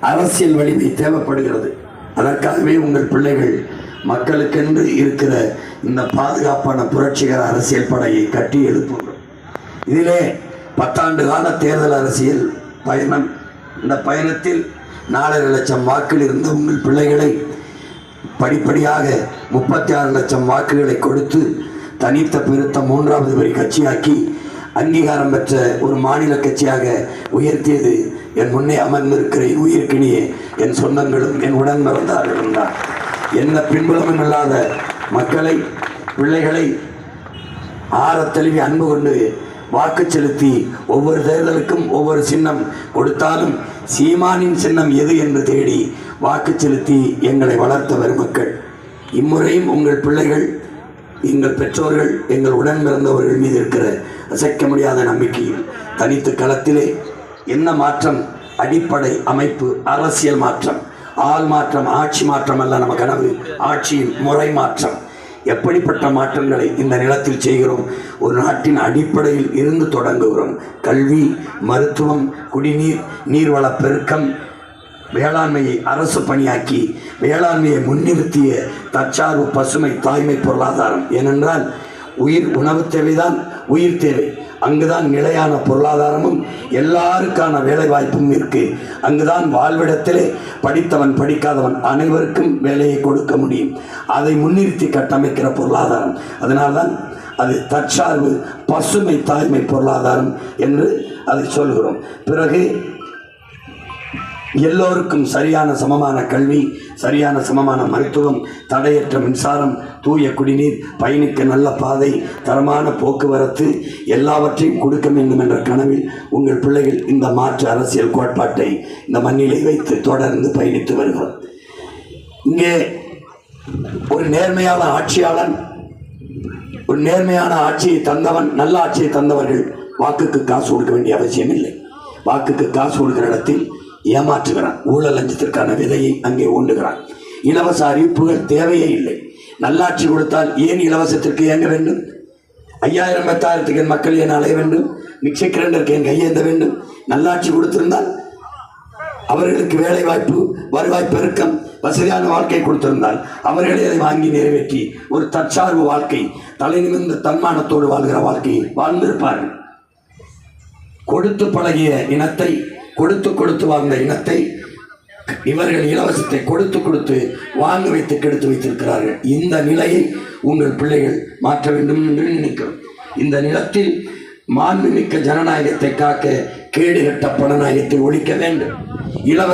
அரசியல் வலிமை தேவைப்படுகிறது. அதற்காகவே உங்கள் பிள்ளைகள் மக்களுக்கென்று இருக்கிற இந்த பாதுகாப்பான புரட்சிகர அரசியல் படையை கட்டி எழுப்புங்கள். இதிலே 10 ஆண்டு கால தேர்தல் அரசியல் பயணம். இந்த பயணத்தில் 4.5 லட்சம் வாக்கில் இருந்த உங்கள் பிள்ளைகளை படிப்படியாக 36 லட்சம் வாக்குகளை கொடுத்து தனித்த பெருத்த 3வது வரி கட்சியாக்கி அங்கீகாரம் பெற்ற ஒரு மாநில கட்சியாக உயர்த்தியது என் முன்னே அமர்ந்திருக்கிற உயிர்க்கினியே என் சொந்தங்களும் என் உடன் பிறந்தார்களும் தான். எந்த பின்புலமும் இல்லாத மக்களை, பிள்ளைகளை ஆரத்தழுவி அன்பு கொண்டு வாக்கு செலுத்தி ஒவ்வொரு தேர்தலுக்கும் ஒவ்வொரு சின்னம் கொடுத்தாலும் சீமானின் சின்னம் எது என்று தேடி வாக்கு செலுத்தி எங்களை வளர்த்த பெருமக்கள். இம்முறையும் உங்கள் பிள்ளைகள், எங்கள் பெற்றோர்கள், எங்கள் உடன் பிறந்தவர்கள் மீது இருக்கிற அசைக்க முடியாத நம்பிக்கையில் தனித்து களத்திலே என்ன மாற்றம்? அடிப்படை அமைப்பு அரசியல் மாற்றம், ஆள் மாற்றம், ஆட்சி மாற்றம் அல்ல நம்ம கனவு, ஆட்சியின் முறை மாற்றம். எப்படிப்பட்ட மாற்றங்களை இந்த நிலத்தில் செய்கிறோம்? ஒரு நாட்டின் அடிப்படையில் இருந்து தொடங்குகிறோம். கல்வி, மருத்துவம், குடிநீர், நீர்வள பெருக்கம், வேளாண்மையை அரசு பணியாக்கி வேளாண்மையை முன்னிறுத்திய தற்சார்பு, பசுமை, தாய்மை பொருளாதாரம். ஏனென்றால் உணவு தேவைதான் உயிர் தேவை. அங்குதான் நிலையான பொருளாதாரமும் எல்லாருக்கான வேலை வாய்ப்பும் இருக்கு. அங்குதான் வாழ்விடத்திலே படித்தவன் படிக்காதவன் அனைவருக்கும் வேலையை கொடுக்க முடியும். அதை முன்னிறுத்தி கட்டமைக்கிற பொருளாதாரம். அதனால்தான் அது தற்சார்பு, பசுமை, தாய்மை பொருளாதாரம் என்று அதை சொல்கிறோம். பிறகு எல்லோருக்கும் சரியான சமமான கல்வி, சரியான சமமான மருத்துவம், தடையற்ற மின்சாரம், தூய குடிநீர், பயணிக்க நல்ல பாதை, தரமான போக்குவரத்து எல்லாவற்றையும் கொடுக்க வேண்டும் என்ற கனவில் உங்கள் பிள்ளைகள் இந்த மாற்று அரசியல் கோட்பாட்டை இந்த மண்ணிலே வைத்து தொடர்ந்து பயணித்து வருகிறோம். இங்கே ஒரு நேர்மையான ஆட்சியாளன், ஒரு நேர்மையான ஆட்சியை தந்தவன், நல்ல ஆட்சியை தந்தவர்கள் வாக்குக்கு காசு கொடுக்க வேண்டிய அவசியம் இல்லை. வாக்குக்கு காசு கொடுக்கிற இடத்தில் ஏமாற்றுகிறான். ஊழல் லஞ்சத்திற்கான விதையை அங்கே ஊண்டுகிறான். இலவச அறிவிப்புகள் தேவையே இல்லை. நல்லாட்சி கொடுத்தால் ஏன் இலவசத்திற்கு இயங்க வேண்டும்? 5000 10,000க்கு மக்கள் ஏன் அலைய வேண்டும்? மிக்சி கிரைண்டருக்கு ஏன் கையேந்த வேண்டும்? நல்லாட்சி கொடுத்திருந்தால் அவர்களுக்கு வேலை வாய்ப்பு, வருவாய் பெருக்கம், வசதியான வாழ்க்கை கொடுத்திருந்தால் அவர்களே அதை வாங்கி நிறைவேற்றி ஒரு தற்சார்பு வாழ்க்கை, தலை நிமிர்ந்த தன்மானத்தோடு வாழ்கிற வாழ்க்கையை வாழ்ந்திருப்பார்கள். கொடுத்து பழகிய இனத்தை, கொடுத்து வாழ்ந்த இனத்தை இவர்கள் இலவசத்தை கொடுத்து வாங்க வைத்து கெடுத்து வைத்திருக்கிறார்கள். இந்த நிலையை உங்கள் பிள்ளைகள் மாற்ற வேண்டும் என்று நினைக்கிறோம். இந்த நிலத்தில் மாண்புமிக்க ஜனநாயகத்தை காக்க கேடுகட்ட பணநாயகத்தை ஒழிக்க வேண்டும். இலவச